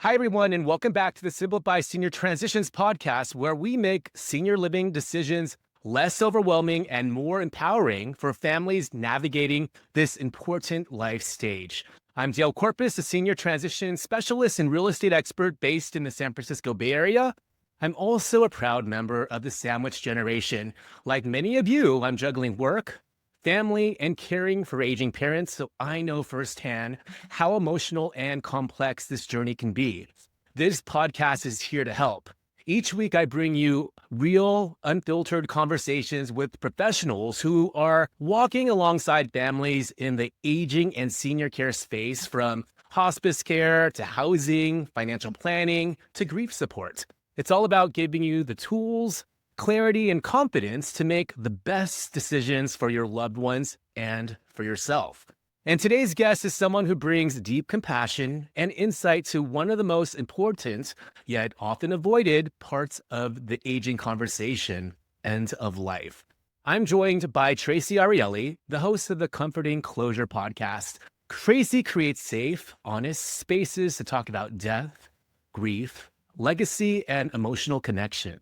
Hi, everyone, and welcome back to the Simplify Senior Transitions podcast, where we make senior living decisions less overwhelming and more empowering for families navigating this important life stage. I'm Dale Corpus, a senior transition specialist and real estate expert based in the San Francisco Bay Area. I'm also a proud member of the sandwich generation. Like many of you, I'm juggling work, family, and caring for aging parents, so I know firsthand how emotional and complex this journey can be. This podcast is here to help. Each week, I bring you real, unfiltered conversations with professionals who are walking alongside families in the aging and senior care space, from hospice care to housing, financial planning to grief support. It's all about giving you the tools, clarity, and confidence to make the best decisions for your loved ones and for yourself. And today's guest is someone who brings deep compassion and insight to one of the most important, yet often avoided, parts of the aging conversation, end of life. I'm joined by Traci Arieli, the host of the Comforting Closure podcast. Traci creates safe, honest spaces to talk about death, grief, legacy, and emotional connection.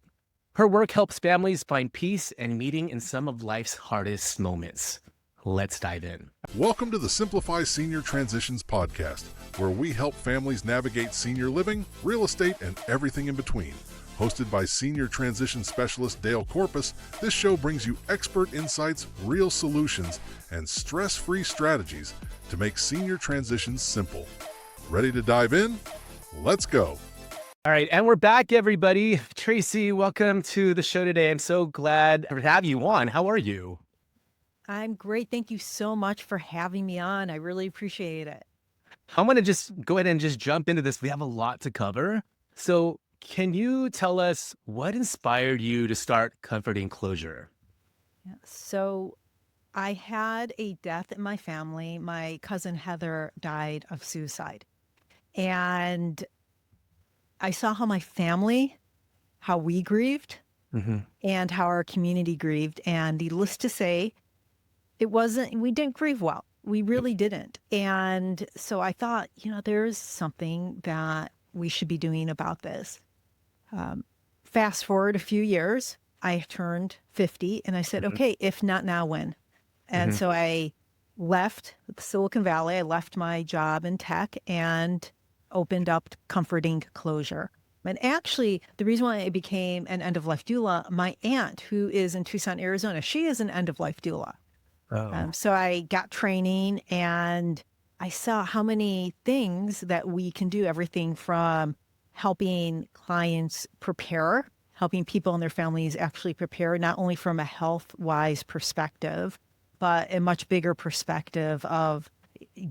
Her work helps families find peace and meaning in some of life's hardest moments. Let's dive in. Welcome to the Simplify Senior Transitions podcast, where we help families navigate senior living, real estate, and everything in between. Hosted by Senior Transition Specialist Dale Corpus, this show brings you expert insights, real solutions, and stress-free strategies to make senior transitions simple. Ready to dive in? Let's go. All right, and we're back, everybody. Traci, welcome to the show today. I'm so glad to have you on. How are you? I'm great. Thank you so much for having me on. I really appreciate it. I'm going to just go ahead and just jump into this. We have a lot to cover. So can you tell us what inspired you to start Comforting Closure? Yeah. So I had a death in my family. My cousin Heather died of suicide. And I saw how my family, how we grieved, and how our community grieved. And needless to say, we didn't grieve well. We really didn't. And so I thought, there's something that we should be doing about this. Fast forward a few years, I turned 50 and I said, okay, if not now, when? And so I left Silicon Valley. I left my job in tech and opened up Comforting Closure. And actually, the reason why I became an end-of-life doula, my aunt, who is in Tucson, Arizona, she is an end-of-life doula. So I got training and I saw how many things that we can do, everything from helping clients prepare, helping people and their families actually prepare, not only from a health-wise perspective, but a much bigger perspective of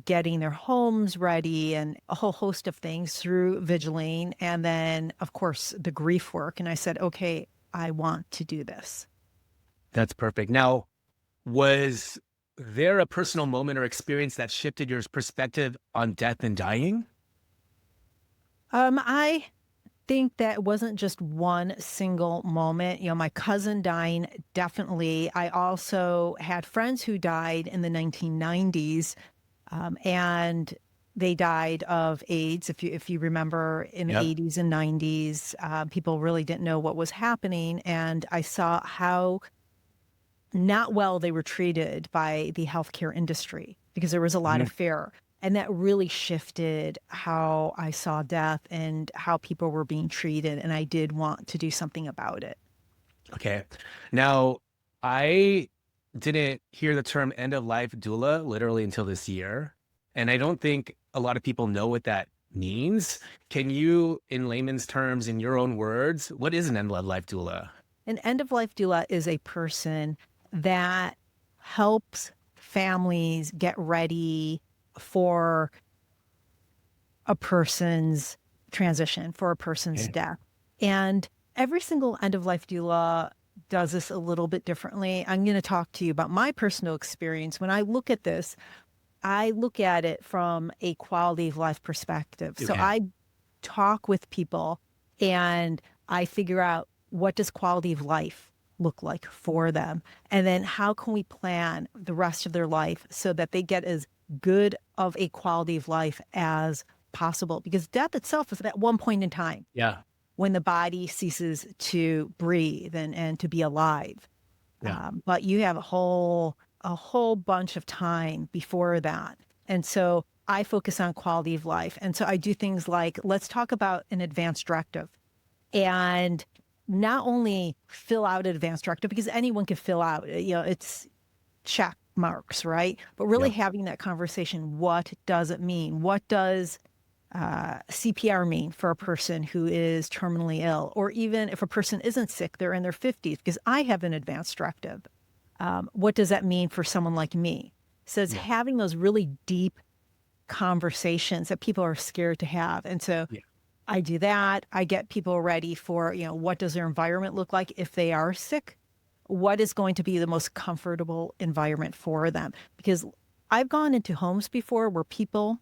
getting their homes ready and a whole host of things through Vigiling. And then, of course, the grief work. And I said, okay, I want to do this. That's perfect. Now, was there a personal moment or experience that shifted your perspective on death and dying? I think that wasn't just one single moment. My cousin dying, definitely. I also had friends who died in the 1990s. And they died of AIDS. If you remember, in the 80s and 90s, people really didn't know what was happening. And I saw how not well they were treated by the healthcare industry because there was a lot of fear. And that really shifted how I saw death and how people were being treated. And I did want to do something about it. Okay. Now, I didn't hear the term end-of-life doula literally until this year. And I don't think a lot of people know what that means. Can you, in layman's terms, in your own words, what is an end-of-life doula? An end-of-life doula is a person that helps families get ready for a person's transition, for a person's death. And every single end-of-life doula does this a little bit differently. I'm going to talk to you about my personal experience. When I look at this, I look at it from a quality of life perspective. So I talk with people and I figure out, what does quality of life look like for them? And then how can we plan the rest of their life so that they get as good of a quality of life as possible, because death itself is at one point in time Yeah. when the body ceases to breathe and to be alive. Yeah. But you have a whole bunch of time before that. And so I focus on quality of life. And so I do things like, let's talk about an advance directive, and not only fill out an advance directive, because anyone can fill out, it's check marks, right? But really Yep. having that conversation, what does it mean? What does CPR mean for a person who is terminally ill? Or even if a person isn't sick, they're in their 50s, because I have an advance directive. What does that mean for someone like me? So it's Yeah. having those really deep conversations that people are scared to have. And so Yeah. I do that. I get people ready for, what does their environment look like if they are sick? What is going to be the most comfortable environment for them? Because I've gone into homes before where people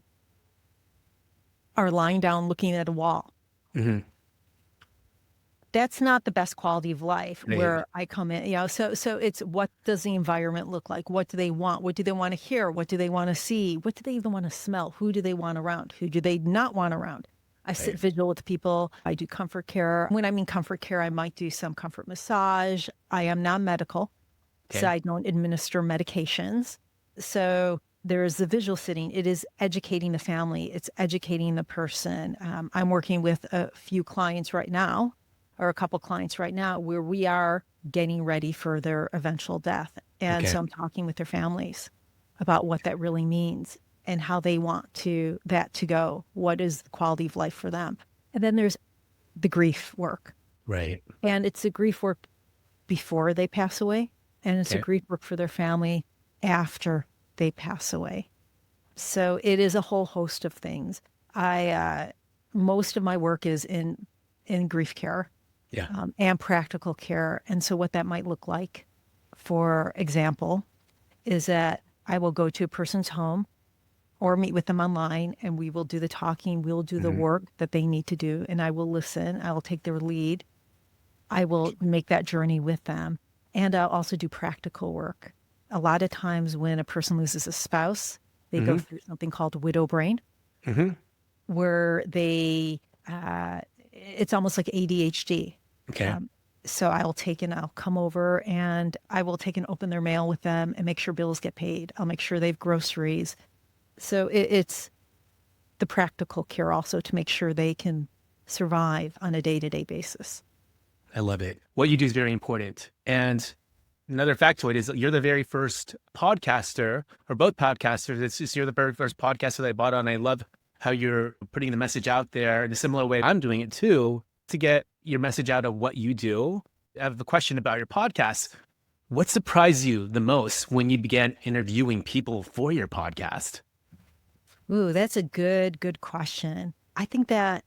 are lying down looking at a wall. Hmm. That's not the best quality of life Right. where I come in, so it's, what does the environment look like? What do they want? What do they want to hear? What do they want to see? What do they even want to smell? Who do they want around? Who do they not want around? I sit Right. vigil with people. I do comfort care. When I mean comfort care, I might do some comfort massage. I am non-medical, so Okay. I don't administer medications. So there's the visual sitting. It is educating the family. It's educating the person. I'm working with a few clients right now, or a couple clients right now, where we are getting ready for their eventual death. And Okay. so I'm talking with their families about what that really means and how they want that to go. What is the quality of life for them? And then there's the grief work. Right. And it's the grief work before they pass away, and it's a Okay. grief work for their family after they pass away. So it is a whole host of things. Most of my work is in grief care, Yeah. and practical care. And so what that might look like, for example, is that I will go to a person's home or meet with them online, and we will do the talking. We'll do the Hmm. work that they need to do, and I will listen. I will take their lead. I will make that journey with them. And I'll also do practical work. A lot of times when a person loses a spouse, they go Hmm. through something called widow brain, Hmm. where it's almost like ADHD. Okay. So I'll come over and I will take and open their mail with them and make sure bills get paid. I'll make sure they have groceries. So it's the practical care also to make sure they can survive on a day-to-day basis. I love it. What you do is very important. And another factoid is that you're the very first podcaster, or both podcasters. It's just, you're the very first podcaster that I bought on. I love how you're putting the message out there in a similar way I'm doing it too, to get your message out of what you do. I have a question about your podcast. What surprised you the most when you began interviewing people for your podcast? Ooh, that's a good question. I think that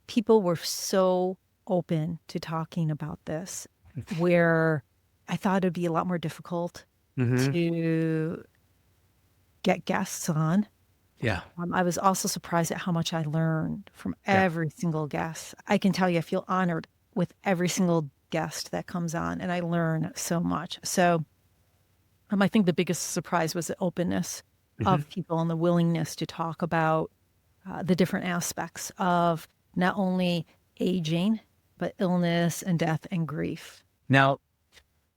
people were so open to talking about this, where I thought it'd be a lot more difficult Hmm. to get guests on. Yeah. I was also surprised at how much I learned from Yeah. every single guest. I can tell you, I feel honored with every single guest that comes on, and I learn so much. So I think the biggest surprise was the openness Hmm. of people and the willingness to talk about the different aspects of not only aging, but illness and death and grief. Now,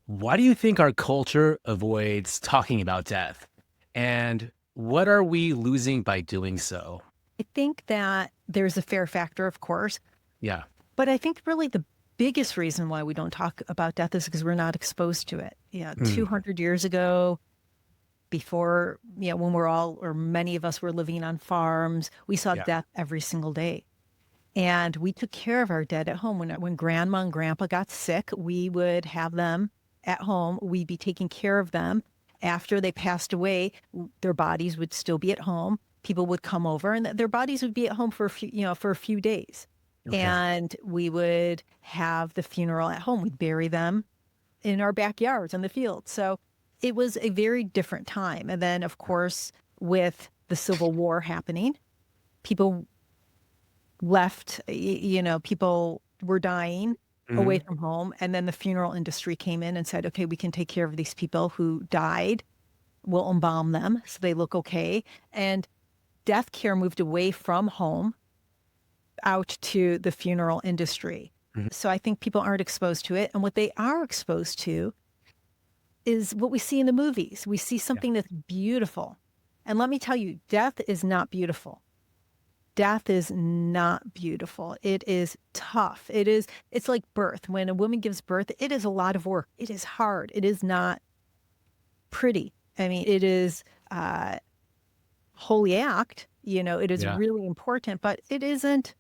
why do you think our culture avoids talking about death? And what are we losing by doing so? I think that there's a fear factor, of course, Yeah. but I think really the biggest reason why we don't talk about death is because we're not exposed to it. Yeah, Mm. 200 years ago, before, when we're all, or many of us were living on farms, we saw Yeah. death every single day. And we took care of our dead at home. When grandma and grandpa got sick, we would have them at home. We'd be taking care of them. After they passed away, their bodies would still be at home. People would come over, and their bodies would be at home for a few days. Okay. And we would have the funeral at home. We'd bury them in our backyards in the field. So it was a very different time. And then, of course, with the Civil War happening, people left, people were dying away Mhm. from home. And then the funeral industry came in and said, okay, we can take care of these people who died. We'll embalm them so they look okay. And death care moved away from home out to the funeral industry. Mhm. So I think people aren't exposed to it. And what they are exposed to is what we see in the movies. We see something that's beautiful. And let me tell you, death is not beautiful. Death is not beautiful. It is tough. It's like birth. When a woman gives birth, it is a lot of work. It is hard. It is not pretty. I mean, it is a holy act. It is Yeah. really important, but it isn't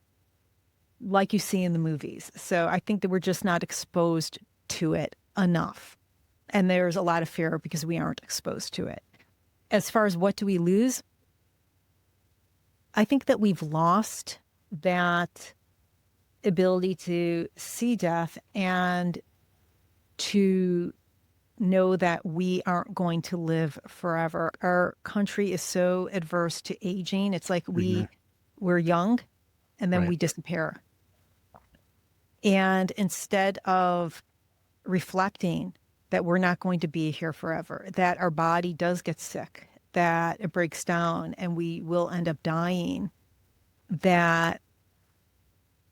like you see in the movies. So I think that we're just not exposed to it enough. And there's a lot of fear because we aren't exposed to it. As far as what do we lose? I think that we've lost that ability to see death and to know that we aren't going to live forever. Our country is so adverse to aging. It's like Mhm. we're young and then Right. we disappear. And instead of reflecting that we're not going to be here forever, that our body does get sick, that it breaks down and we will end up dying, that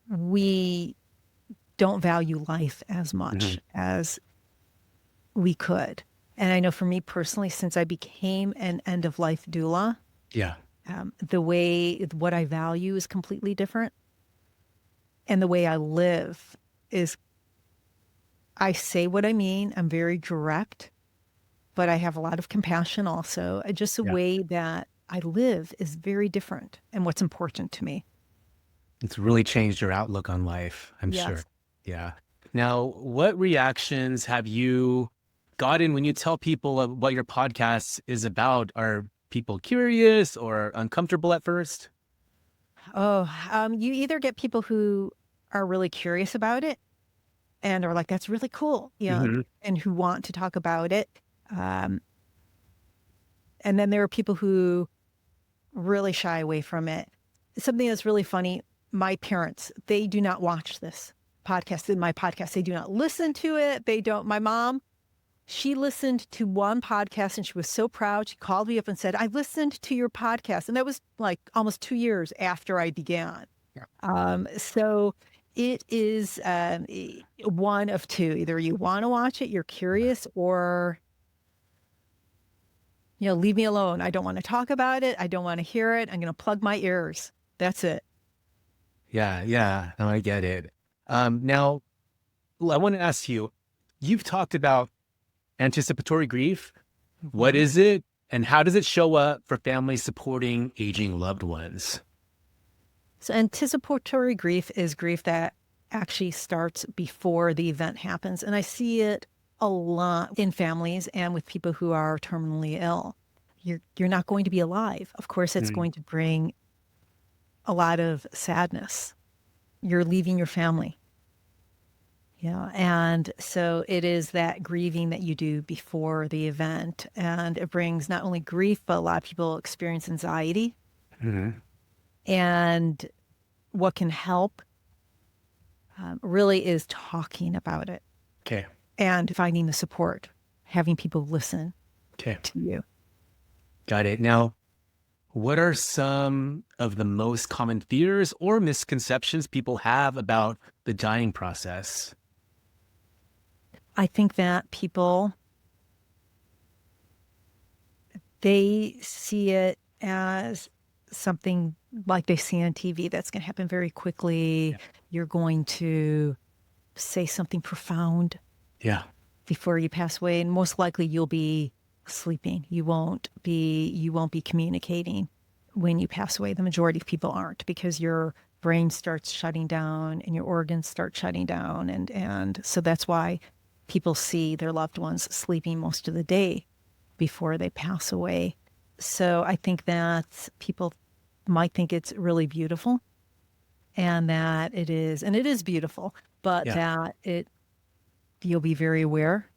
we don't value life as much Mhm. as we could. And I know for me personally, since I became an end of life doula, Yeah. what I value is completely different. And the way I live is I say what I mean. I'm very direct, but I have a lot of compassion also. Just the Yeah. way that I live is very different and what's important to me. It's really changed your outlook on life, I'm sure. Yes. Yeah. Now, what reactions have you gotten when you tell people what your podcast is about? Are people curious or uncomfortable at first? Oh, you either get people who are really curious about it and are like, that's really cool, Mhm. and who want to talk about it. Um, and then there are people who really shy away from it. Something that's really funny, my parents, they do not watch this podcast in my podcast. They do not listen to it. They don't. My mom, she listened to one podcast and she was so proud. She called me up and said, I listened to your podcast. And that was like almost 2 years after I began. Yeah. So it is one of two. Either you want to watch it, you're curious, or leave me alone. I don't want to talk about it. I don't want to hear it. I'm going to plug my ears. That's it. Yeah, yeah. No, I get it. Now, I want to ask you, you've talked about anticipatory grief. What Mhm. is it, and how does it show up for families supporting aging loved ones? So anticipatory grief is grief that actually starts before the event happens. And I see it a lot in families and with people who are terminally ill. You're not going to be alive. Of course, it's Mm. going to bring a lot of sadness. You're leaving your family. Yeah. And so it is that grieving that you do before the event. And it brings not only grief, but a lot of people experience anxiety. Mhm. And what can help really is talking about it Okay. and finding the support, having people listen Okay. to you. Got it. Now, what are some of the most common fears or misconceptions people have about the dying process? I think that people, they see it as something like they see on TV that's going to happen very quickly. Yeah. You're going to say something profound Yeah. before you pass away, and most likely you'll be sleeping. You won't be communicating when you pass away. The majority of people aren't, because your brain starts shutting down and your organs start shutting down, and so that's why people see their loved ones sleeping most of the day before they pass away. So I think that people might think it's really beautiful, and that it is beautiful, but Yeah. that you'll be very aware,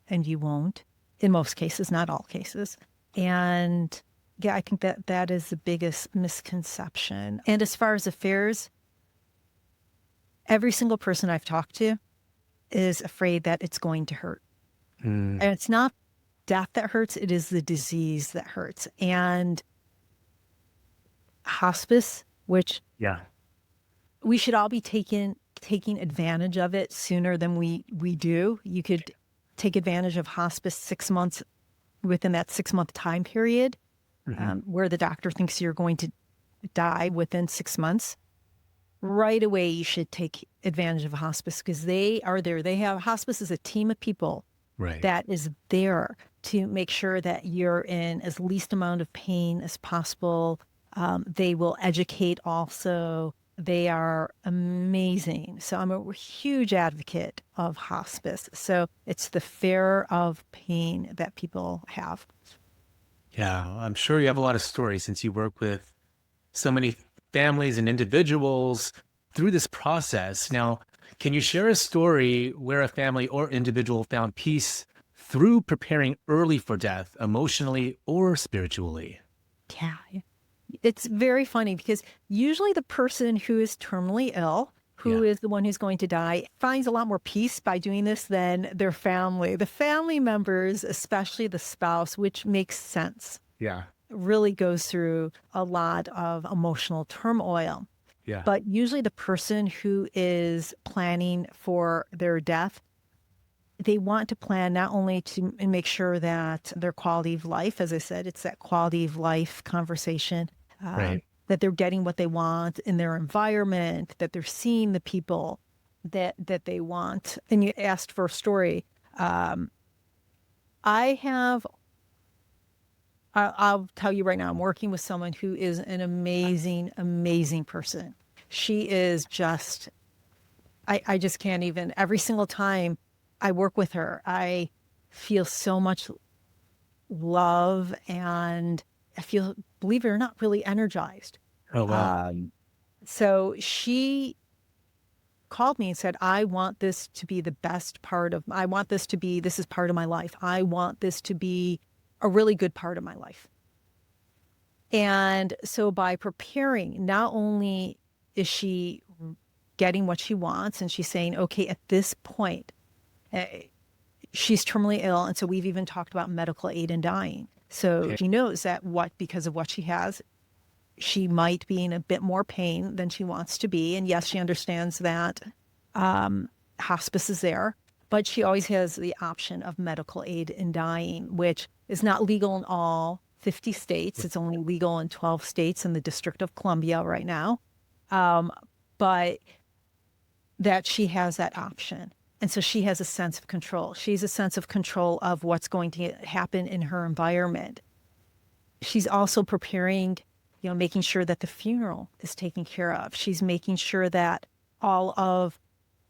and you won't, in most cases, not all cases. And yeah, I think that that is the biggest misconception. And as far as affairs, every single person I've talked to is afraid that it's going to hurt. Mm. And it's not death that hurts, it is the disease that hurts. And hospice, which Yeah. we should all be taking advantage of it sooner than we do. You could take advantage of hospice 6 months within that 6 month time period, where the doctor thinks you're going to die within 6 months. Right away, you should take advantage of hospice because they are there. Hospice is a team of people Right. that is there to make sure that you're in as least amount of pain as possible. They will educate also. They are amazing. So I'm a huge advocate of hospice. So it's the fear of pain that people have. Yeah. I'm sure you have a lot of stories since you work with so many families and individuals through this process. Now, can you share a story where a family or individual found peace through preparing early for death, emotionally or spiritually? Yeah. It's very funny because usually the person who is terminally ill, who Yeah. is the one who's going to die, finds a lot more peace by doing this than their family. The family members, especially the spouse, which makes sense, Yeah. really goes through a lot of emotional turmoil. Yeah. But usually the person who is planning for their death, they want to plan not only to make sure that their quality of life, as I said, it's that quality of life conversation, Right. that they're getting what they want in their environment, that they're seeing the people that they want. And you asked for a story. Um, I have, I'll tell you right now, I'm working with someone who is an amazing, amazing person. She is just, I just can't even, every single time I work with her, I feel so much love and I feel, believe it or not, really energized. Oh, wow. So she called me and said, I want this to be the best part of, I want this to be, this is part of my life. I want this to be a really good part of my life. And so by preparing, not only is she getting what she wants and she's saying, okay, at this point, she's terminally ill. And so we've even talked about medical aid in dying. So Okay. she knows that because of what she has, she might be in a bit more pain than she wants to be. And yes, she understands that hospice is there, but she always has the option of medical aid in dying, which is not legal in all 50 states. It's only legal in 12 states in the District of Columbia right now. But that she has that option. And so she has a sense of control. She's a sense of control of what's going to happen in her environment. She's also preparing, making sure that the funeral is taken care of. She's making sure that all of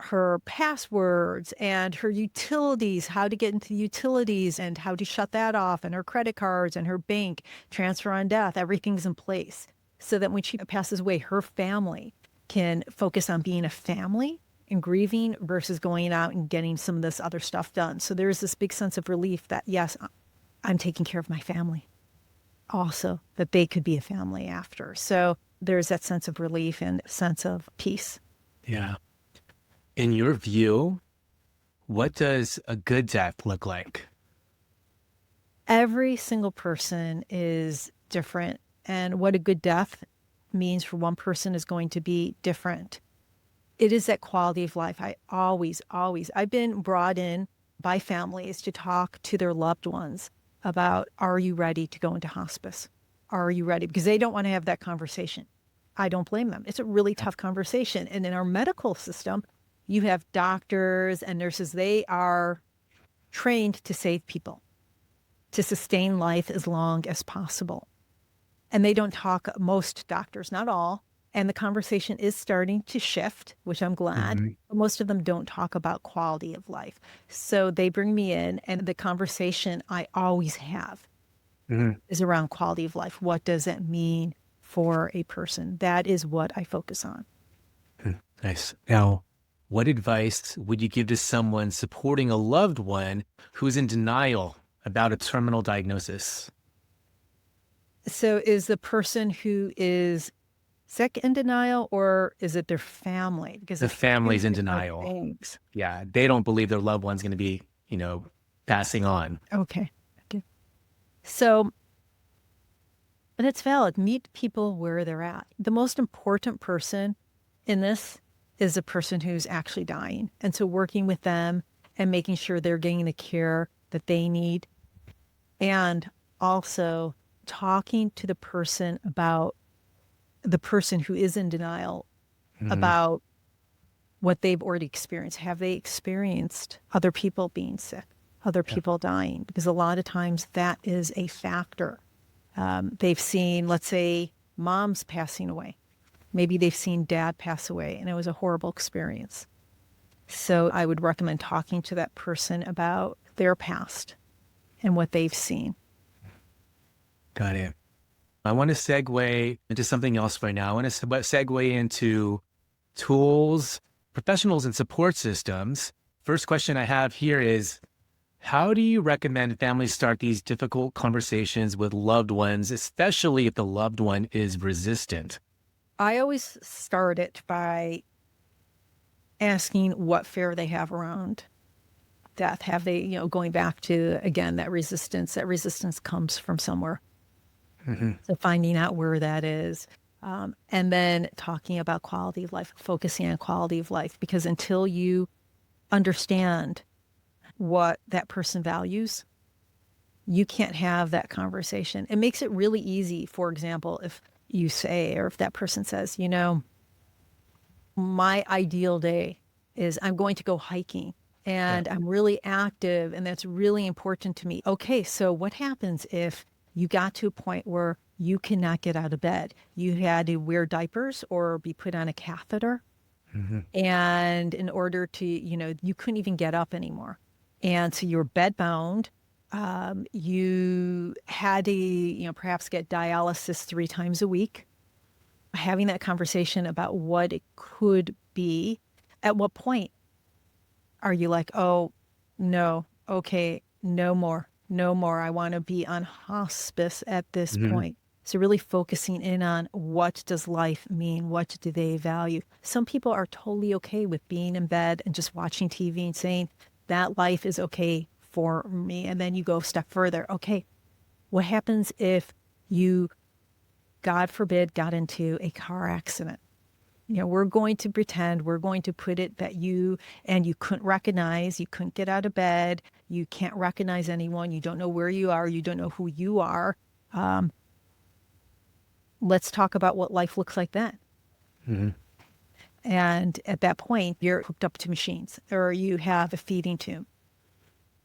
her passwords and her utilities, how to get into utilities and how to shut that off, and her credit cards and her bank transfer on death, everything's in place so that when she passes away, her family can focus on being a family and grieving versus going out and getting some of this other stuff done. So there's this big sense of relief that, yes, I'm taking care of my family. Also, that they could be a family after. So there's that sense of relief and sense of peace. Yeah. In your view, what does a good death look like? Every single person is different. And what a good death means for one person is going to be different. It is that quality of life. I've been brought in by families to talk to their loved ones about, are you ready to go into hospice? Are you ready? Because they don't want to have that conversation. I don't blame them. It's a really tough conversation. And in our medical system, you have doctors and nurses. They are trained to save people, to sustain life as long as possible. And they don't talk, most doctors, not all. And the conversation is starting to shift, which I'm glad. But most of them don't talk about quality of life. So they bring me in, and the conversation I always have is around quality of life. What does it mean for a person? That is what I focus on. Nice. Now, what advice would you give to someone supporting a loved one who's in denial about a terminal diagnosis? So is the person who is sick in denial, or is it their family? Because The it's family's two in different denial. things. Yeah, they don't believe their loved one's going to be, passing on. Okay. So But it's valid. Meet people where they're at. The most important person in this is the person who's actually dying. And so working with them and making sure they're getting the care that they need. And also talking to the person about the person who is in denial about what they've already experienced. Have they experienced other people being sick, other people dying? Because a lot of times that is a factor. They've seen, let's say, mom's passing away. Maybe they've seen dad pass away and it was a horrible experience. So I would recommend talking to that person about their past and what they've seen. Got it. I want to segue into something else right now. I want to segue into tools, professionals, and support systems. First question I have here is, how do you recommend families start these difficult conversations with loved ones, especially if the loved one is resistant? I always start it by asking what fear they have around death. Have they, going back to, again, that resistance comes from somewhere. So finding out where that is. And then talking about quality of life, focusing on quality of life, because until you understand what that person values, you can't have that conversation. It makes it really easy, for example, if you say, or if that person says, my ideal day is I'm going to go hiking and I'm really active and that's really important to me. Okay, so what happens if you got to a point where you cannot get out of bed? You had to wear diapers or be put on a catheter. And in order to, you couldn't even get up anymore. And so you were bedbound. You had to, perhaps get dialysis 3 times a week. Having that conversation about what it could be. At what point are you like, oh, no, okay, no more. I want to be on hospice at this point. So really focusing in on what does life mean? What do they value? Some people are totally okay with being in bed and just watching TV and saying that life is okay for me. And then you go a step further. Okay, what happens if you, God forbid, got into a car accident? We're going to pretend, we're going to put it that you couldn't recognize, you couldn't get out of bed, you can't recognize anyone, you don't know where you are, you don't know who you are. Let's talk about what life looks like then. And at that point, you're hooked up to machines or you have a feeding tube.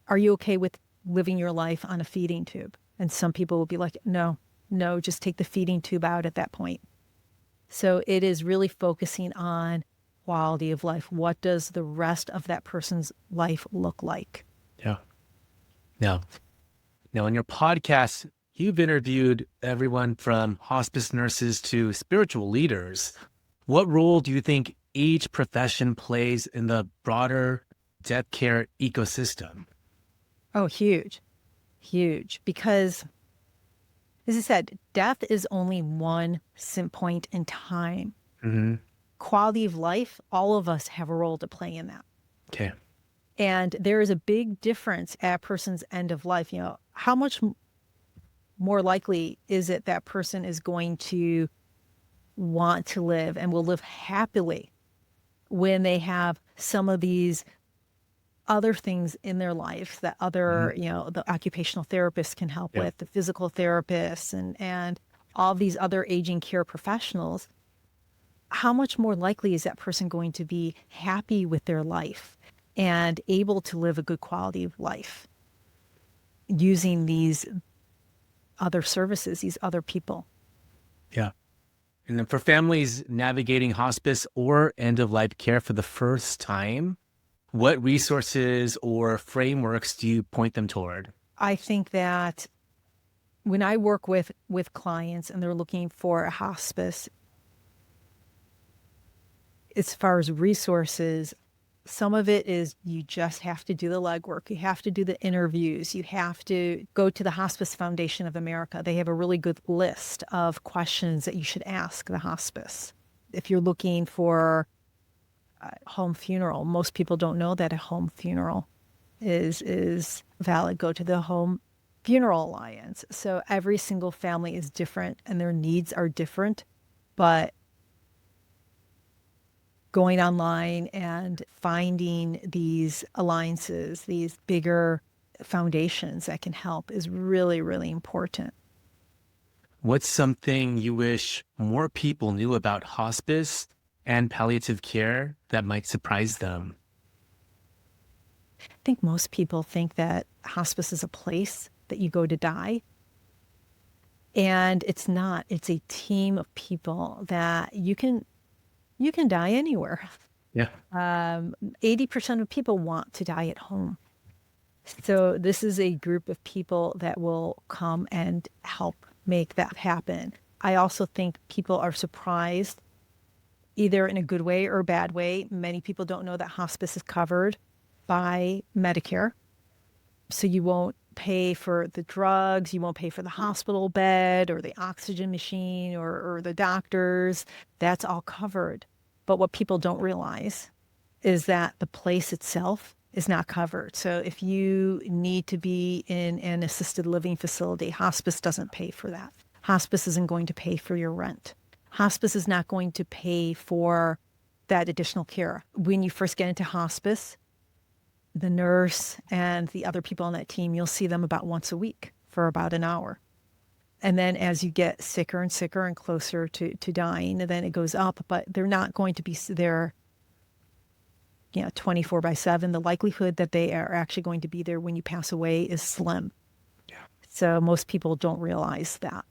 Are you okay with living your life on a feeding tube? And some people will be like, no, just take the feeding tube out at that point. So it is really focusing on quality of life. What does the rest of that person's life look like? Yeah. Now in your podcast, you've interviewed everyone from hospice nurses to spiritual leaders. What role do you think each profession plays in the broader death care ecosystem? Oh, huge. Because, as I said, death is only one point in time. Quality of life, all of us have a role to play in that. Okay. And there is a big difference at a person's end of life. How much more likely is it that person is going to want to live and will live happily when they have some of these other things in their life that other, the occupational therapists can help with, the physical therapists and all these other aging care professionals? How much more likely is that person going to be happy with their life and able to live a good quality of life using these other services, these other people? Yeah. And then for families navigating hospice or end-of-life care for the first time, what resources or frameworks do you point them toward? I think that when I work with clients and they're looking for a hospice, as far as resources, some of it is you just have to do the legwork. You have to do the interviews. You have to go to the Hospice Foundation of America. They have a really good list of questions that you should ask the hospice. If you're looking for a home funeral, most people don't know that a home funeral is valid. Go to the home funeral alliance. So every single family is different and their needs are different, but going online and finding these alliances, these bigger foundations that can help is really, really important. What's something you wish more people knew about hospice and palliative care that might surprise them? I think most people think that hospice is a place that you go to die. And it's not. It's a team of people that you can die anywhere. Yeah. 80% of people want to die at home. So this is a group of people that will come and help make that happen. I also think people are surprised, either in a good way or a bad way. Many people don't know that hospice is covered by Medicare. So you won't pay for the drugs, you won't pay for the hospital bed or the oxygen machine or the doctors. That's all covered. But what people don't realize is that the place itself is not covered. So if you need to be in an assisted living facility, hospice doesn't pay for that. Hospice isn't going to pay for your rent. Hospice is not going to pay for that additional care. When you first get into hospice, the nurse and the other people on that team, you'll see them about once a week for about an hour. And then as you get sicker and sicker and closer to dying, then it goes up, but they're not going to be there 24/7. The likelihood that they are actually going to be there when you pass away is slim. Yeah. So most people don't realize that.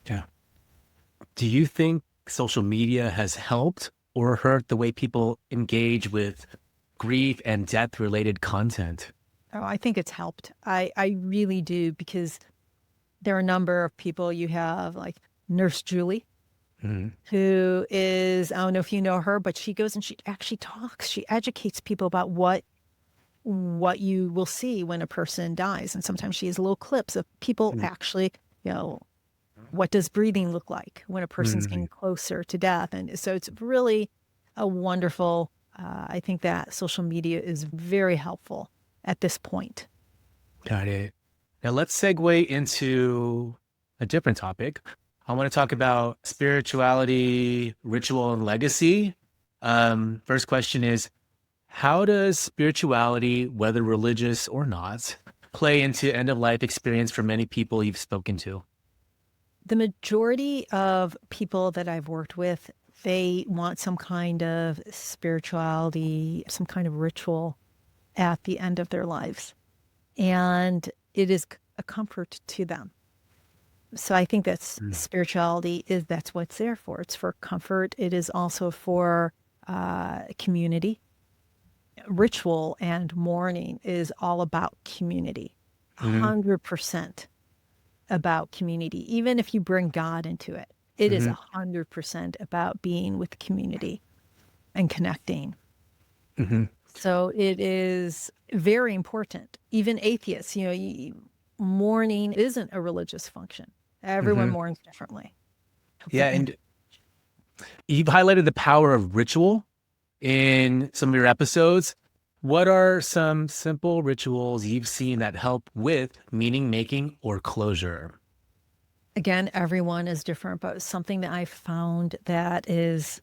Yeah. Do you think social media has helped or hurt the way people engage with grief and death related content? Oh, I think it's helped. I really do, because there are a number of people. You have like Nurse Julie, who is, I don't know if you know her, but she goes and she actually talks. She educates people about what you will see when a person dies. And sometimes she has little clips of people actually, what does breathing look like when a person's getting closer to death? And so it's really a wonderful, I think that social media is very helpful at this point. Got it. Now let's segue into a different topic. I want to talk about spirituality, ritual, and legacy. First question is, how does spirituality, whether religious or not, play into end-of-life experience for many people you've spoken to? The majority of people that I've worked with, they want some kind of spirituality, some kind of ritual at the end of their lives. And it is a comfort to them. So I think that's spirituality that's what it's there for. It's for comfort. It is also for community. Ritual and mourning is all about community, 100% about community. Even if you bring God into it, it is 100% about being with community and connecting. So it is very important. Even atheists, mourning isn't a religious function. Everyone mourns differently. Yeah, and you've highlighted the power of ritual in some of your episodes. What are some simple rituals you've seen that help with meaning making or closure? Again, everyone is different, but something that I've found that is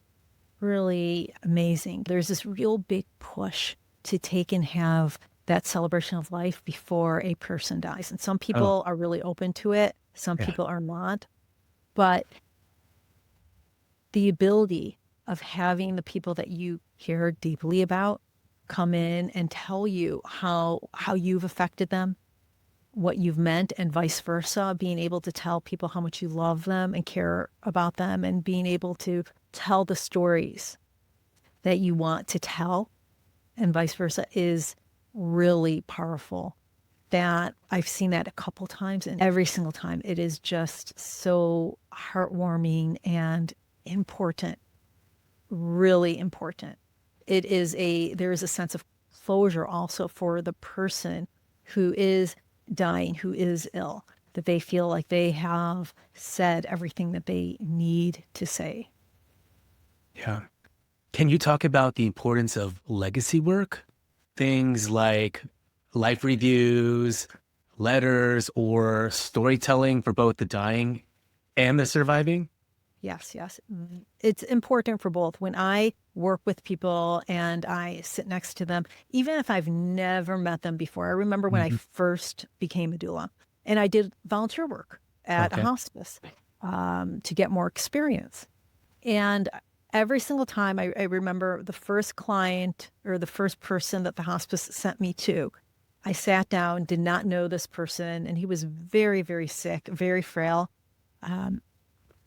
really amazing. There's this real big push to take and have that celebration of life before a person dies. And some people are really open to it. Some people are not. But the ability of having the people that you care deeply about come in and tell you how you've affected them, what you've meant, and vice versa, being able to tell people how much you love them and care about them, and being able to tell the stories that you want to tell and vice versa is really powerful. That I've seen that a couple times, and every single time it is just so heartwarming and important, really important. There is a sense of closure also for the person who is dying, who is ill, that they feel like they have said everything that they need to say. Yeah. Can you talk about the importance of legacy work? Things like life reviews, letters or storytelling for both the dying and the surviving? Yes, yes. It's important for both. When I work with people and I sit next to them, even if I've never met them before, I remember when I Hmm. first became a doula and I did volunteer work at a Okay. hospice to get more experience. And every single time I remember the first client or the first person that the hospice sent me to, I sat down, did not know this person, and he was very, very sick, very frail. Um,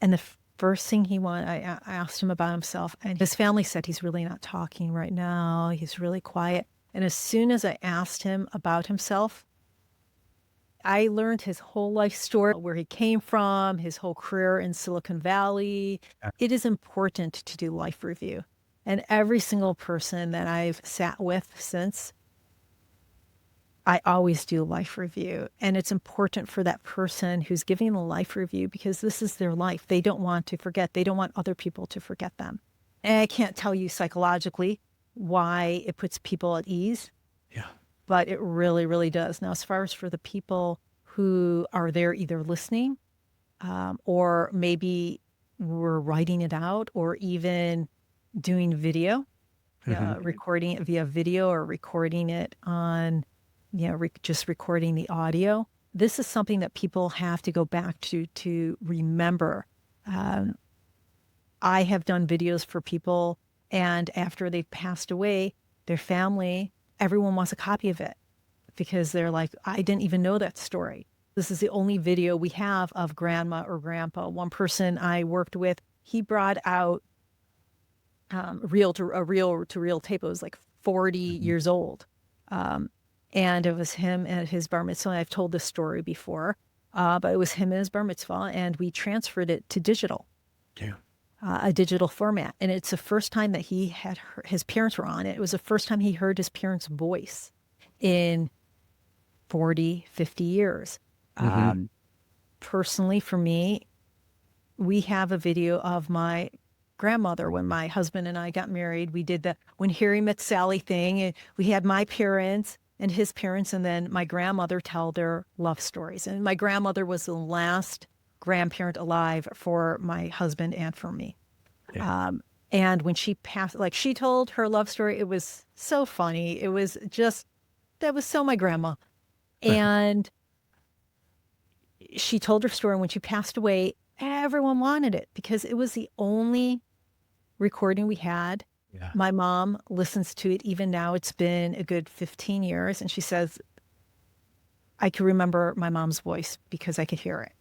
and the first thing he wanted, I asked him about himself, and his family said he's really not talking right now. He's really quiet. And as soon as I asked him about himself, I learned his whole life story, where he came from, his whole career in Silicon Valley. Yeah. It is important to do life review. And every single person that I've sat with since, I always do life review. And it's important for that person who's giving a life review because this is their life. They don't want to forget. They don't want other people to forget them. And I can't tell you psychologically why it puts people at ease, Yeah. but it really, really does. Now, as far as for the people who are there either listening or maybe we're writing it out or even doing video, Hmm. recording it via video or recording it on, just recording the audio. This is something that people have to go back to remember. Um, I have done videos for people, and after they've passed away, their family, everyone wants a copy of it because they're like, I didn't even know that story. This is the only video we have of grandma or grandpa. One person I worked with, he brought out reel to reel tape. It was like 40 Hmm. years old. Um, and it was him at his bar mitzvah. I've told this story before, but it was him and his bar mitzvah, and we transferred it to digital, Yeah. a digital format. And it's the first time that he had his parents were on it. It was the first time he heard his parents' voice in 40, 50 years. Hmm. Um, Personally, for me, we have a video of my grandmother when my husband and I got married. We did the When Harry Met Sally thing, and we had my parents and his parents, and then my grandmother tell their love stories. And my grandmother was the last grandparent alive for my husband and for me. Yeah. Um, and when she passed, like she told her love story, it was so funny. It was just, that was so my grandma. And she told her story. And when she passed away, everyone wanted it because it was the only recording we had. Yeah. My mom listens to it even now. It's been a good 15 years. And she says, I can remember my mom's voice because I could hear it.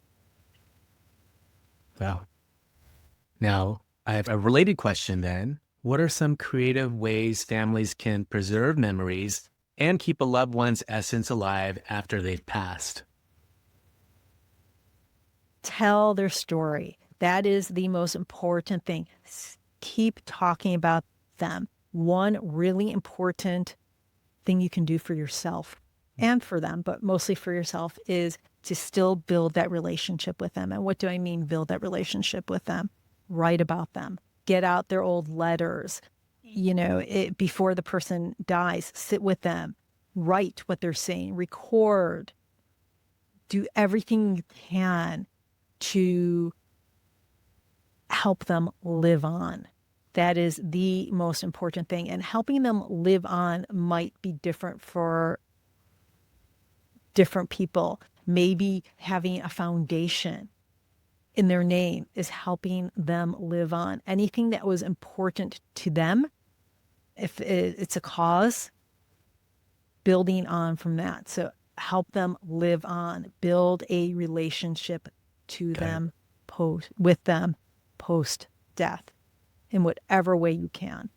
Wow. Now, I have a related question then. What are some creative ways families can preserve memories and keep a loved one's essence alive after they've passed? Tell their story. That is the most important thing. Keep talking about them. One really important thing you can do for yourself and for them, but mostly for yourself, is to still build that relationship with them. And what do I mean, build that relationship with them? Write about them. Get out their old letters. Before the person dies, sit with them. Write what they're saying. Record. Do everything you can to help them live on. That is the most important thing. And helping them live on might be different for different people. Maybe having a foundation in their name is helping them live on. Anything that was important to them, if it's a cause, building on from that. So help them live on, build a relationship to Got it. them, with them post death in whatever way you can.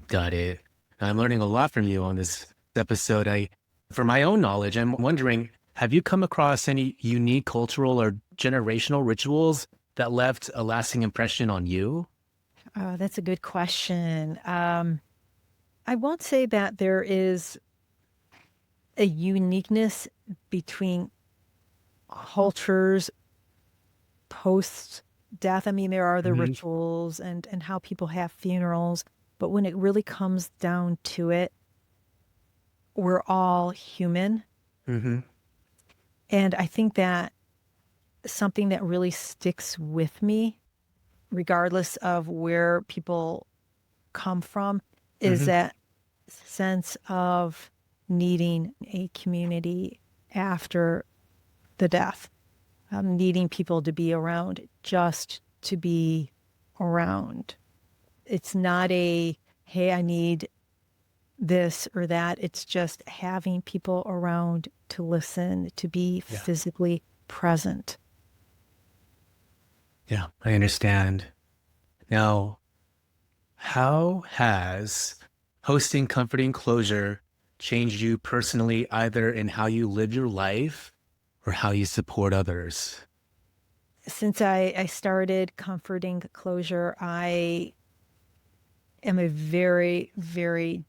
Got it. I'm learning a lot from you on this episode. For my own knowledge, I'm wondering, have you come across any unique cultural or generational rituals that left a lasting impression on you? Oh, that's a good question. I won't say that there is a uniqueness between cultures post death. I mean, there are the Hmm. rituals and how people have funerals, but when it really comes down to it, we're all human. Hmm. And I think that something that really sticks with me, regardless of where people come from, is Hmm. that sense of needing a community after the death, needing people to be around just to be around. It's not a, hey, I need this or that. It's just having people around to listen, to be Yeah. physically present. Yeah, I understand. Now, how has hosting comforting closure changed you personally, either in how you live your life or how you support others? Since I started comforting closure, I am a very, very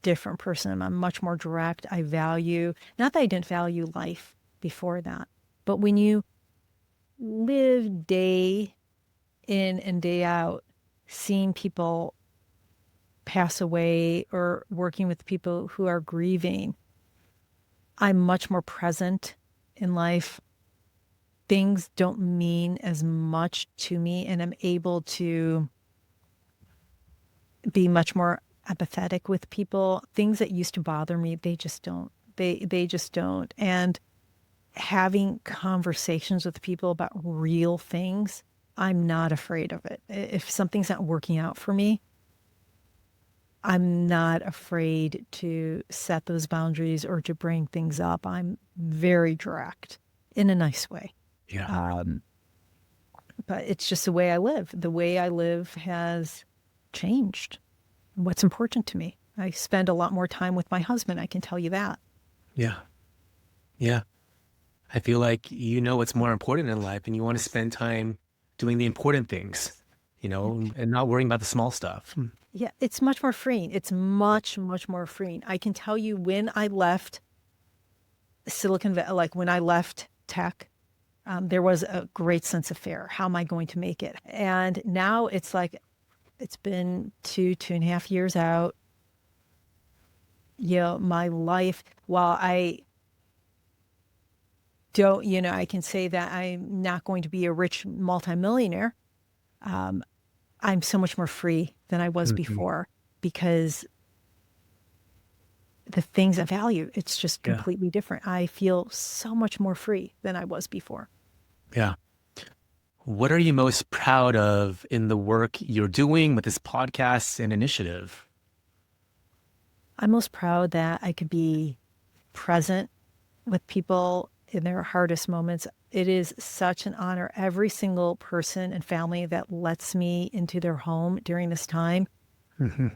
different person. I'm much more direct. I value, not that I didn't value life before that, but when you live day in and day out, seeing people pass away or working with people who are grieving, I'm much more present in life. Things don't mean as much to me, and I'm able to be much more empathetic with people. Things that used to bother me, they just don't. They just don't. And having conversations with people about real things, I'm not afraid of it. If something's not working out for me, I'm not afraid to set those boundaries or to bring things up. I'm very direct in a nice way. Yeah. Um, but it's just the way I live. The way I live has changed. What's important to me. I spend a lot more time with my husband, I can tell you that. Yeah. Yeah. I feel like you know what's more important in life and you want to spend time doing the important things, and not worrying about the small stuff. Yeah, it's much more freeing. It's much, much more freeing. I can tell you when I left Silicon Valley, like when I left tech, there was a great sense of fear. How am I going to make it? And now it's like, it's been 2.5 years out. My life, while I don't, I can say that I'm not going to be a rich multimillionaire. Um, I'm so much more free than I was Mhm. before because the things I value, it's just Yeah. completely different. I feel so much more free than I was before. Yeah. What are you most proud of in the work you're doing with this podcast and initiative? I'm most proud that I could be present with people in their hardest moments. It is such an honor. Every single person and family that lets me into their home during this time, Hmm.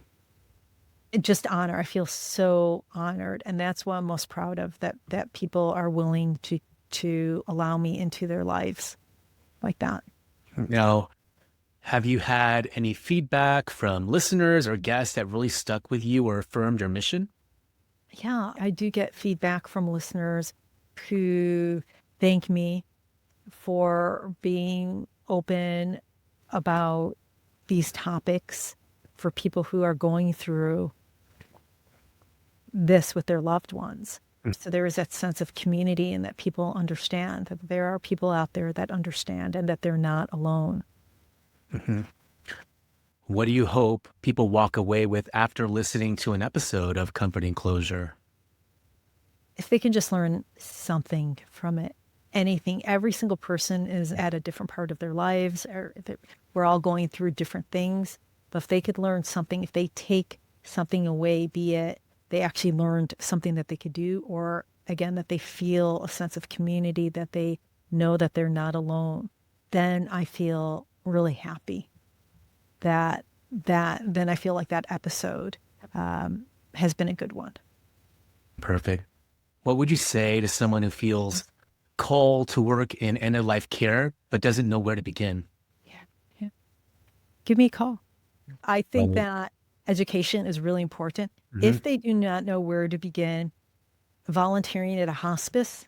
just honor. I feel so honored. And that's what I'm most proud of, that people are willing to allow me into their lives like that. Now, have you had any feedback from listeners or guests that really stuck with you or affirmed your mission? Yeah, I do get feedback from listeners who thank me for being open about these topics for people who are going through this with their loved ones. So there is that sense of community and that people understand that there are people out there that understand and that they're not alone. Mm-hmm. What do you hope people walk away with after listening to an episode of Comforting Closure? If they can just learn something from it, anything, every single person is at a different part of their lives, or we're all going through different things. But if they could learn something, if they take something away, be it they actually learned something that they could do, or again, that they feel a sense of community, that they know that they're not alone, then I feel really happy then I feel like that episode has been a good one. Perfect. What would you say to someone who feels called to work in end of life care but doesn't know where to begin? Yeah. Yeah. Give me a call. I think Right. that education is really important. Hmm. If they do not know where to begin, volunteering at a hospice,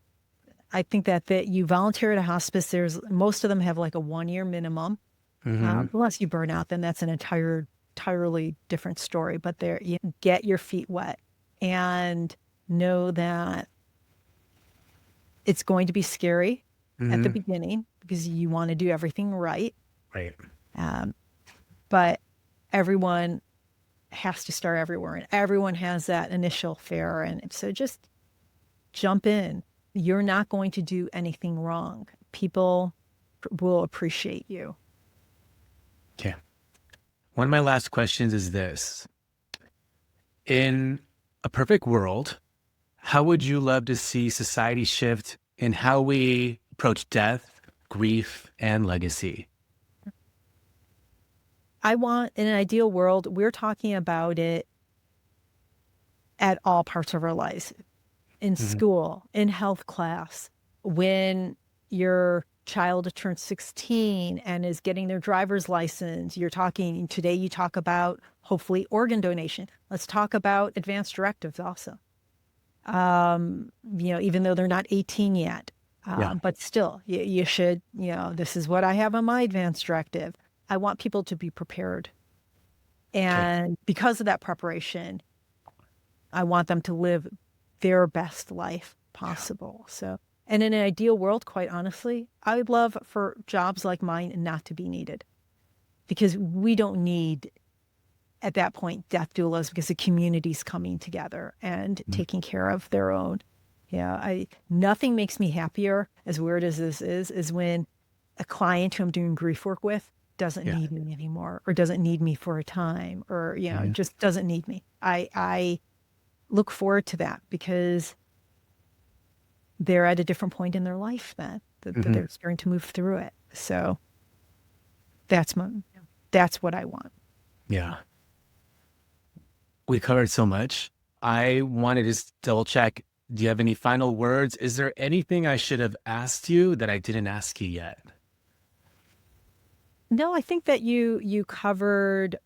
I think that you volunteer at a hospice, most of them have like a 1 year minimum. Hmm. Unless you burn out, then that's an entirely different story. But there, you get your feet wet and know that It's going to be scary at the Mhm. beginning because you want to do everything right. Right. Um, but everyone has to start everywhere, and everyone has that initial fear. And so just jump in. You're not going to do anything wrong. People will appreciate you. Okay. One of my last questions is this. In a perfect world, how would you love to see society shift in how we approach death, grief, and legacy? I want, in an ideal world, we're talking about it at all parts of our lives, in Mhm. school, in health class, when your child turns 16 and is getting their driver's license. You're talking today, you talk about hopefully organ donation. Let's talk about advanced directives also. Even though they're not 18 yet, Yeah. but still, you should, this is what I have on my advanced directive. I want people to be prepared. Okay. And because of that preparation, I want them to live their best life Yeah. possible. So, and in an ideal world, quite honestly, I would love for jobs like mine not to be needed because we don't need at that point death doulas because the community's coming together and Mhm. taking care of their own. Yeah, nothing makes me happier, as weird as this is when a client who I'm doing grief work with doesn't Yeah. need me anymore or doesn't need me for a time or, Mhm. just doesn't need me. I look forward to that because they're at a different point in their life then that Mhm. they're starting to move through it. So that's my, that's what I want. Yeah. We covered so much. I wanted to just double check. Do you have any final words? Is there anything I should have asked you that I didn't ask you yet? No, I think that you covered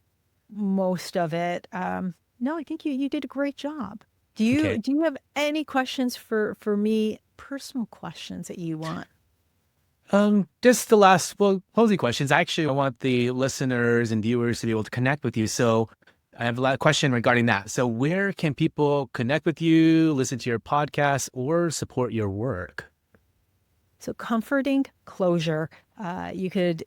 most of it. No, I think you did a great job. Do Okay. you have any questions for me, personal questions that you want? Just the last, well, closing questions. Actually, I want the listeners and viewers to be able to connect with you. So I have a lot of question regarding that. So where can people connect with you, listen to your podcast, or support your work? So comforting closure. You could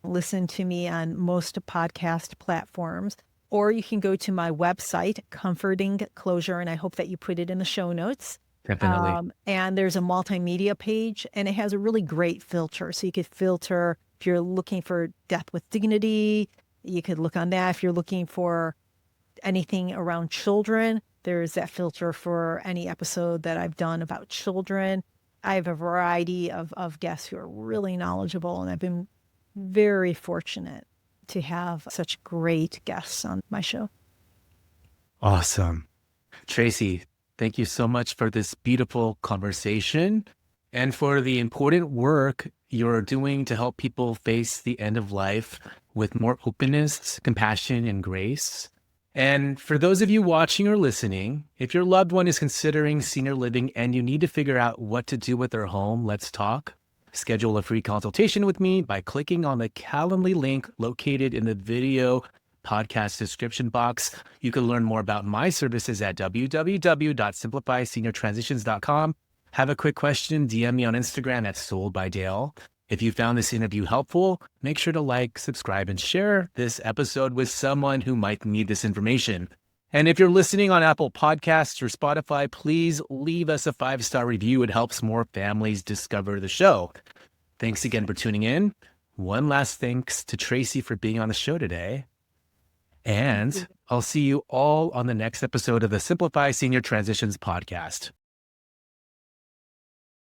listen to me on most podcast platforms, or you can go to my website, Comforting Closure, and I hope that you put it in the show notes. Definitely. And there's a multimedia page, and it has a really great filter. So you could filter if you're looking for death with dignity, you could look on that. If you're looking for anything around children, there's that filter for any episode that I've done about children. I have a variety of guests who are really knowledgeable, and I've been very fortunate to have such great guests on my show. Awesome. Traci, thank you so much for this beautiful conversation and for the important work you're doing to help people face the end of life with more openness, compassion, and grace. And for those of you watching or listening, if your loved one is considering senior living and you need to figure out what to do with their home, let's talk. Schedule a free consultation with me by clicking on the Calendly link located in the video podcast description box. You can learn more about my services at www.simplifyseniortransitions.com. Have a quick question, DM me on Instagram at soldbydale. If you found this interview helpful, make sure to like, subscribe, and share this episode with someone who might need this information. And if you're listening on Apple Podcasts or Spotify, please leave us a 5-star review. It helps more families discover the show. Thanks again for tuning in. One last thanks to Traci for being on the show today. And I'll see you all on the next episode of the Simplify Senior Transitions podcast.